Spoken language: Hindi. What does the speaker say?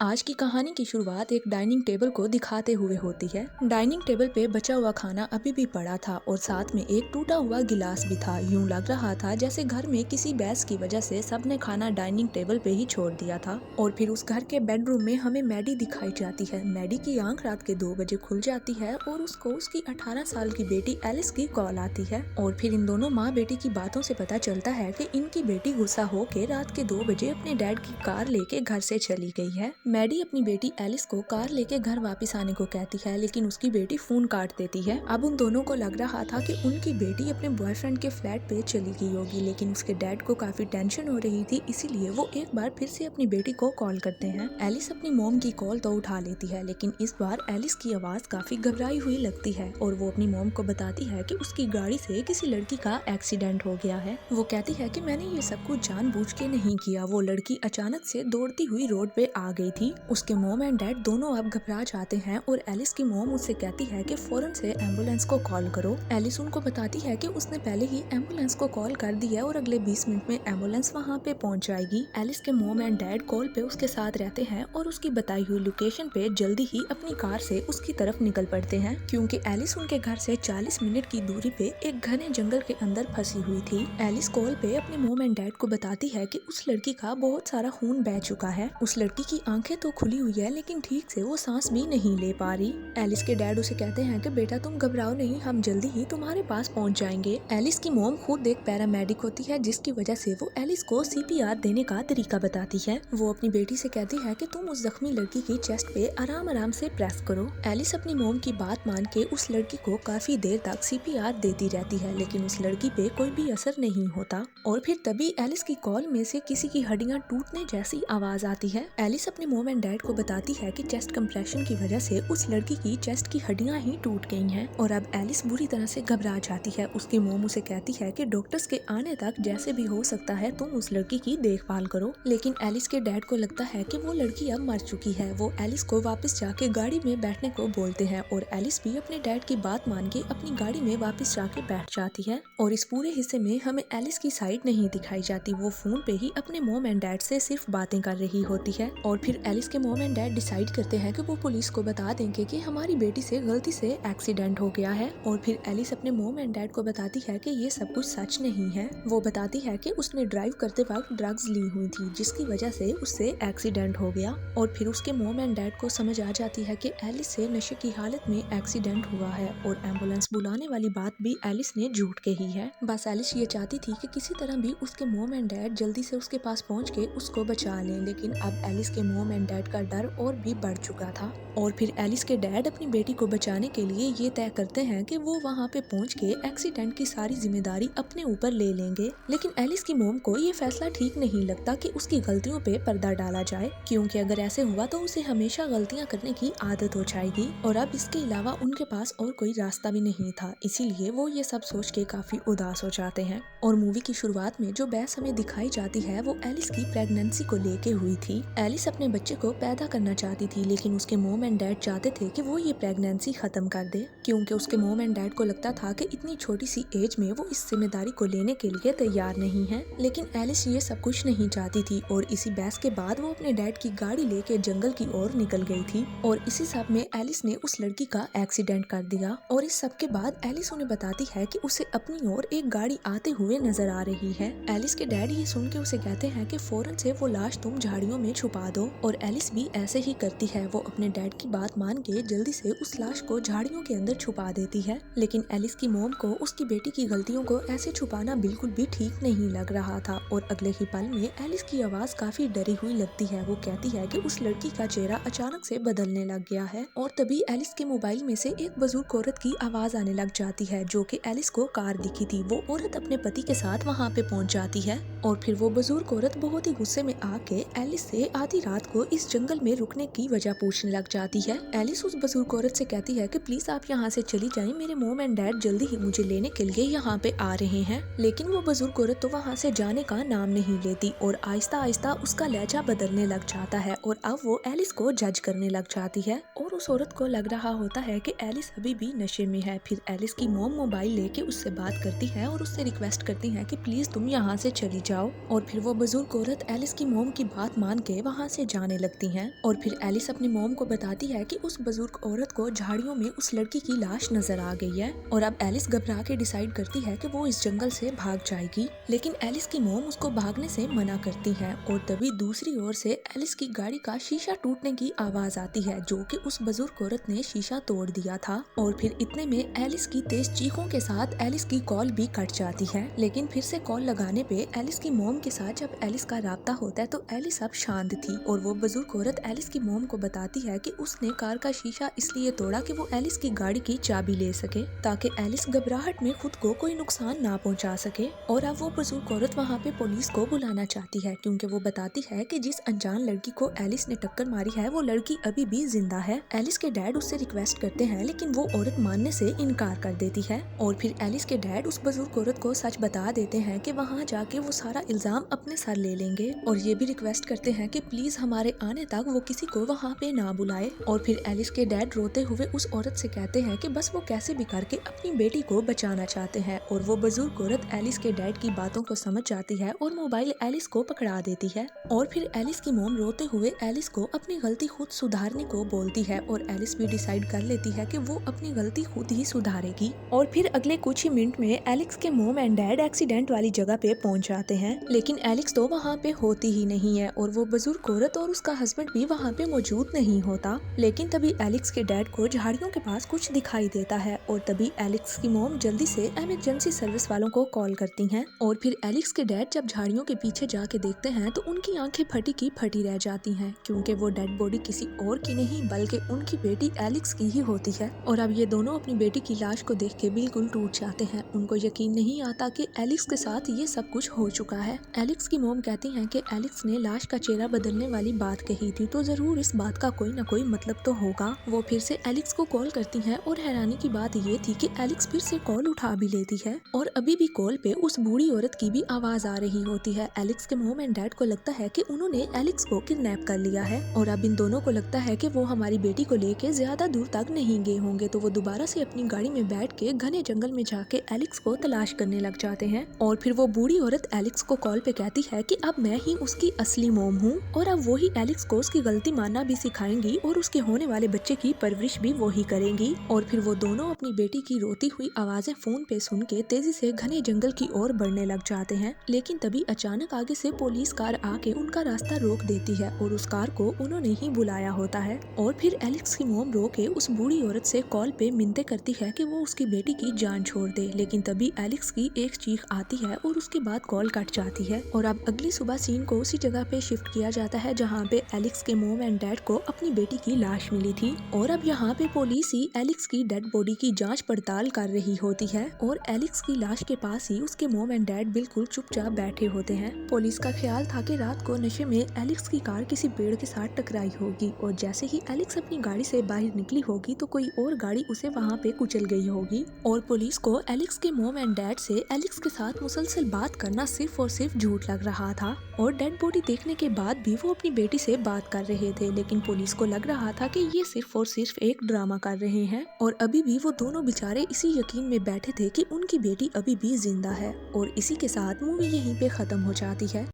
आज की कहानी की शुरुआत एक डाइनिंग टेबल को दिखाते हुए होती है। डाइनिंग टेबल पे बचा हुआ खाना अभी भी पड़ा था और साथ में एक टूटा हुआ गिलास भी था। यूं लग रहा था जैसे घर में किसी बहस की वजह से सबने खाना डाइनिंग टेबल पे ही छोड़ दिया था। और फिर उस घर के बेडरूम में हमें मैडी दिखाई जाती है। मैडी की आंख रात के 2 बजे खुल जाती है और उसको उसकी 18 साल की बेटी एलिस की कॉल आती है। और फिर इन दोनों माँ बेटी की बातों से पता चलता है कि इनकी बेटी गुस्सा होकर रात के 2 बजे अपने डैड की कार लेके घर से चली गई है। मैडी अपनी बेटी एलिस को कार लेके घर वापस आने को कहती है, लेकिन उसकी बेटी फोन काट देती है। अब उन दोनों को लग रहा था कि उनकी बेटी अपने बॉयफ्रेंड के फ्लैट पे चली गई होगी, लेकिन उसके डैड को काफी टेंशन हो रही थी, इसीलिए वो एक बार फिर से अपनी बेटी को कॉल करते हैं। एलिस अपनी मॉम की कॉल तो उठा लेती है, लेकिन इस बार एलिस की आवाज काफी घबराई हुई लगती है और वो अपनी मॉम को बताती है कि उसकी गाड़ी से किसी लड़की का एक्सीडेंट हो गया है। वो कहती है कि मैंने ये सब कुछ जानबूझ के नहीं किया, वो लड़की अचानक से दौड़ती हुई रोड पे आ गई थी। उसके मॉम एंड डैड दोनों अब घबरा जाते हैं और एलिस की मॉम उससे कहती है कि फौरन से एम्बुलेंस को कॉल करो। एलिस उनको बताती है कि उसने पहले ही एम्बुलेंस को कॉल कर दी है और अगले 20 मिनट में एम्बुलेंस वहाँ पे पहुँच जाएगी। एलिस के मॉम एंड डैड कॉल पे उसके साथ रहते हैं और उसकी बताई हुई लोकेशन पे जल्दी ही अपनी कार से उसकी तरफ निकल पड़ते हैं, क्योंकि एलिस उनके घर से 40 मिनट की दूरी पे एक घने जंगल के अंदर फंसी हुई थी। एलिस कॉल पे अपने मॉम एंड डैड को बताती है कि उस लड़की का बहुत सारा खून बह चुका है। उस लड़की की आंखें तो खुली हुई है, लेकिन ठीक से वो सांस भी नहीं ले पा रही। एलिस के डैड उसे कहते हैं कि बेटा तुम घबराओ नहीं, हम जल्दी ही तुम्हारे पास पहुंच जाएंगे। एलिस की मॉम खुद एक पैरामेडिक होती है, जिसकी वजह से वो एलिस को सीपीआर देने का तरीका बताती है। वो अपनी बेटी से कहती है कि तुम उस जख्मी लड़की की चेस्ट पे आराम आराम से प्रेस करो। एलिस अपनी मॉम की बात मान के उस लड़की को काफी देर तक सीपीआर देती रहती है, लेकिन उस लड़की पे कोई भी असर नहीं होता। और फिर तभी एलिस की कॉल में से किसी की हड्डियां टूटने जैसी आवाज आती है। एलिस अपने मॉम एंड डैड को बताती है कि चेस्ट कंप्रेशन की वजह से उस लड़की की चेस्ट की हड्डियां ही टूट गई हैं और अब एलिस बुरी तरह से घबरा जाती है। उसकी मॉम उसे कहती है कि डॉक्टर्स के आने तक जैसे भी हो सकता है तुम उस लड़की की देखभाल करो, लेकिन एलिस के डैड को लगता है कि वो लड़की अब मर चुकी है। वो एलिस को वापस जाके गाड़ी में बैठने को बोलते हैं और एलिस भी अपने डैड की बात मान के अपनी गाड़ी में वापस जाके बैठ जाती है। और इस पूरे हिस्से में हमें एलिस की साइड नहीं दिखाई जाती, वो फोन पे ही अपने मॉम एंड डैड से सिर्फ बातें कर रही होती है। और फिर एलिस के मॉम एंड डैड डिसाइड करते हैं कि वो पुलिस को बता देंगे कि हमारी बेटी से गलती से एक्सीडेंट हो गया है। और फिर एलिस अपने मॉम एंड डैड को बताती है कि ये सब कुछ सच नहीं है। वो बताती है कि उसने ड्राइव करते वक्त ड्रग्स ली हुई थी, जिसकी वजह से उससे एक्सीडेंट हो गया। और फिर उसके मॉम एंड डैड को समझ आ जाती है कि एलिस से नशे की हालत में एक्सीडेंट हुआ है और एम्बुलेंस बुलाने वाली बात भी एलिस ने झूठ कही है। बस एलिस ये चाहती थी कि किसी तरह भी उसके मॉम एंड डैड जल्दी से उसके पास पहुंच के उसको बचा लें, लेकिन अब एलिस के मॉम एंड डैड का डर और भी बढ़ चुका था। और फिर एलिस के डैड अपनी बेटी को बचाने के लिए ये तय करते हैं कि वो वहाँ पे पहुँच के एक्सीडेंट की सारी जिम्मेदारी अपने ऊपर ले लेंगे। लेकिन एलिस की मॉम को ये फैसला ठीक नहीं लगता कि उसकी गलतियों पे पर्दा डाला जाए, क्योंकि अगर ऐसे हुआ तो उसे हमेशा गलतियाँ करने की आदत हो जाएगी और अब इसके अलावा उनके पास और कोई रास्ता भी नहीं था। इसीलिए वो ये सब सोच के काफी उदास हो जाते हैं। और मूवी की शुरुआत में जो बहस हमें दिखाई जाती है वो एलिस की प्रेगनेंसी को लेके हुई थी। एलिस अपने बच्चे को पैदा करना चाहती थी, लेकिन उसके मॉम एंड डैड चाहते थे कि वो ये प्रेगनेंसी खत्म कर दे, क्योंकि उसके मॉम एंड डैड को लगता था कि इतनी छोटी सी एज में वो इस जिम्मेदारी को लेने के लिए तैयार नहीं है। लेकिन एलिस ये सब कुछ नहीं चाहती थी और इसी बहस के बाद वो अपने डैड की गाड़ी लेके जंगल की ओर निकल गई थी। और इसी सब में एलिस ने उस लड़की का एक्सीडेंट कर दिया। और इस सब के बाद एलिस उन्हें बताती है कि उसे अपनी ओर एक गाड़ी आते हुए नजर आ रही है। एलिस के डैड ये सुन के उसे कहते हैं कि फौरन से वो लाश तुम झाड़ियों में छुपा दो, और एलिस भी ऐसे ही करती है। वो अपने डैड की बात मान के जल्दी से उस लाश को झाड़ियों के अंदर छुपा देती है। लेकिन एलिस की मॉम को उसकी बेटी की गलतियों को ऐसे छुपाना बिल्कुल भी ठीक नहीं लग रहा था और अगले ही पल में एलिस की आवाज काफी डरी हुई लगती है। वो कहती है कि उस लड़की का चेहरा अचानक से बदलने लग गया है। और तभी एलिस के मोबाइल में से एक बुजुर्ग औरत की आवाज आने लग जाती है, जो कि एलिस को कार दिखी थी। वो औरत अपने पति के साथ वहाँ पे पहुँच जाती है और फिर वो बुजुर्ग औरत बहुत ही गुस्से में आके एलिस से आधी रात को इस जंगल में रुकने की वजह पूछने लग जाती है। एलिस उस बुजुर्ग औरत से कहती है कि प्लीज आप यहाँ से चली जाएं, मेरे मॉम एंड डैड जल्दी ही मुझे लेने के लिए यहाँ पे आ रहे हैं। लेकिन वो बुजुर्ग औरत तो वहाँ से जाने का नाम नहीं लेती और आहिस्ता आहिस्ता उसका लहजा बदलने लग जाता है और अब वो एलिस को जज करने लग जाती है। और उस औरत को लग रहा होता है कि एलिस अभी भी नशे में है। फिर एलिस की मॉम मोबाइल लेके उससे बात करती है और उससे रिक्वेस्ट करती है कि प्लीज तुम यहाँ से चली जाओ। और फिर वो बुजुर्ग औरत एलिस की मॉम की बात मान के वहाँ से जाने चिल्लाने लगती हैं और फिर एलिस अपनी मॉम को बताती है कि उस बुजुर्ग औरत को झाड़ियों में उस लड़की की लाश नजर आ गई है और अब एलिस घबरा के डिसाइड करती है कि वो इस जंगल से भाग जाएगी। लेकिन एलिस की मॉम उसको भागने से मना करती है और तभी दूसरी ओर से एलिस की गाड़ी का शीशा टूटने की आवाज आती है, जो कि उस बुजुर्ग औरत ने शीशा तोड़ दिया था। और फिर इतने में एलिस की तेज चीखों के साथ एलिस की कॉल भी कट जाती है। लेकिन फिर से कॉल लगाने पे एलिस की मॉम के साथ जब एलिस का राब्ता होता है तो एलिस अब शांत थी और वो बुजुर्ग औरत एलिस की मॉम को बताती है कि उसने कार का शीशा इसलिए तोड़ा कि वो एलिस की गाड़ी की चाबी ले सके, ताकि एलिस घबराहट में खुद को कोई नुकसान ना पहुंचा सके। और अब वो बुजुर्ग औरत वहाँ पे पुलिस को बुलाना चाहती है, क्योंकि वो बताती है कि जिस अनजान लड़की को एलिस ने टक्कर मारी है वो लड़की अभी भी जिंदा है। एलिस के डैड उससे रिक्वेस्ट करते हैं, लेकिन वो औरत मानने से इनकार कर देती है। और फिर एलिस के डैड उस बुजुर्ग औरत को सच बता देते हैं कि वहाँ जाके वो सारा इल्जाम अपने सर ले लेंगे और ये भी रिक्वेस्ट करते हैं कि प्लीज हमारे आने तक वो किसी को वहाँ पे ना बुलाए। और फिर एलिस के डैड रोते हुए उस औरत से कहते हैं कि बस वो कैसे भी करके अपनी बेटी को बचाना चाहते हैं। और वो बुजुर्ग औरत एलिस के डैड की बातों को समझ जाती है और मोबाइल एलिस को पकड़ा देती है। और फिर एलिस की मॉम रोते हुए एलिस को अपनी गलती खुद सुधारने को बोलती है और एलिस भी डिसाइड कर लेती है कि वो अपनी गलती खुद ही सुधारेगी। और फिर अगले कुछ ही मिनट में एलिक्स के मॉम एंड डैड एक्सीडेंट वाली जगह पे पहुंच जाते हैं, लेकिन एलिक्स तो वहाँ पे होती ही नहीं है और वो बुजुर्ग औरत और उसका हस्बैंड भी वहाँ पे मौजूद नहीं होता। लेकिन तभी एलिक्स के डैड को झाड़ियों के पास कुछ दिखाई देता है और तभी एलिक्स की मॉम जल्दी से इमरजेंसी सर्विस वालों को कॉल करती हैं। और फिर एलिक्स के डैड जब झाड़ियों के पीछे जाके देखते हैं तो उनकी आंखें फटी की फटी रह जाती हैं, क्योंकि वो डेड बॉडी किसी और की नहीं बल्कि उनकी बेटी एलिक्स की ही होती है। और अब ये दोनों अपनी बेटी की लाश को देख के बिल्कुल टूट जाते हैं। उनको यकीन नहीं आता कि एलिक्स के साथ ये सब कुछ हो चुका है। एलिक्स की मॉम कहती हैं कि एलिक्स ने लाश का चेहरा बदलने वाली बात कही थी, तो जरूर इस बात का कोई ना कोई मतलब तो होगा। वो फिर से एलिक्स को कॉल करती हैं और हैरानी की बात ये थी कि एलिक्स फिर से कॉल उठा भी लेती है और अभी भी कॉल पे उस बूढ़ी औरत की भी आवाज आ रही होती है। एलिक्स के मॉम एंड डैड को लगता है कि उन्होंने एलिक्स को किडनैप कर लिया है और अब इन दोनों को लगता है कि वो हमारी बेटी को लेके ज्यादा दूर तक नहीं गए होंगे, तो वो दोबारा से अपनी गाड़ी में बैठ के घने जंगल में जाके एलिक्स को तलाश करने लग जाते हैं। और फिर वो बूढ़ी औरत एलिक्स को कॉल पे कहती है कि अब मैं ही उसकी असली मॉम हूँ और अब वो ही एलिक्स को उसकी गलती मानना भी सिखाएंगी और उसके होने वाले बच्चे की परवरिश भी वो ही करेंगी। और फिर वो दोनों अपनी बेटी की रोती हुई आवाजें फोन पे सुन के तेजी से घने जंगल की ओर बढ़ने लग जाते हैं। लेकिन तभी अचानक आगे से पुलिस कार आके उनका रास्ता रोक देती है और उस कार को उन्होंने ही बुलाया होता है। और फिर एलिक्स की मॉम रो के उस बूढ़ी औरत से कॉल पे मिन्नतें करती है कि वो उसकी बेटी की जान छोड़ दे, लेकिन तभी एलिक्स की एक चीख आती है और उसके बाद कॉल कट जाती है। और अब अगली सुबह सीन को उसी जगह पे शिफ्ट किया जाता है जहाँ पे एलिक्स के मॉम एंड डैड को अपनी बेटी की लाश मिली थी। और अब यहाँ पे पुलिस ही एलिक्स की डेड बॉडी की जांच पड़ताल कर रही होती है और एलिक्स की लाश के पास ही उसके मॉम एंड डैड बिल्कुल चुपचाप बैठे होते हैं। पुलिस का ख्याल था कि रात को नशे में एलिक्स की कार किसी पेड़ के साथ टकराई होगी और जैसे ही एलिक्स अपनी गाड़ी से बाहर निकली होगी तो कोई और गाड़ी उसे वहाँ पे कुचल गई होगी। और पुलिस को एलिक्स के मॉम एंड डैड से एलिक्स के साथ मुसलसल बात करना सिर्फ और सिर्फ झूठ लग रहा था और डेड बॉडी देखने के बाद भी वो अपनी बेटी से बात कर रहे थे, लेकिन पुलिस को लग रहा था कि ये सिर्फ और सिर्फ एक ड्रामा कर रहे हैं। और अभी भी वो दोनों बेचारे इसी यकीन में बैठे थे कि उनकी बेटी अभी भी जिंदा है। और इसी के साथ मूवी यहीं पे खत्म हो जाती है।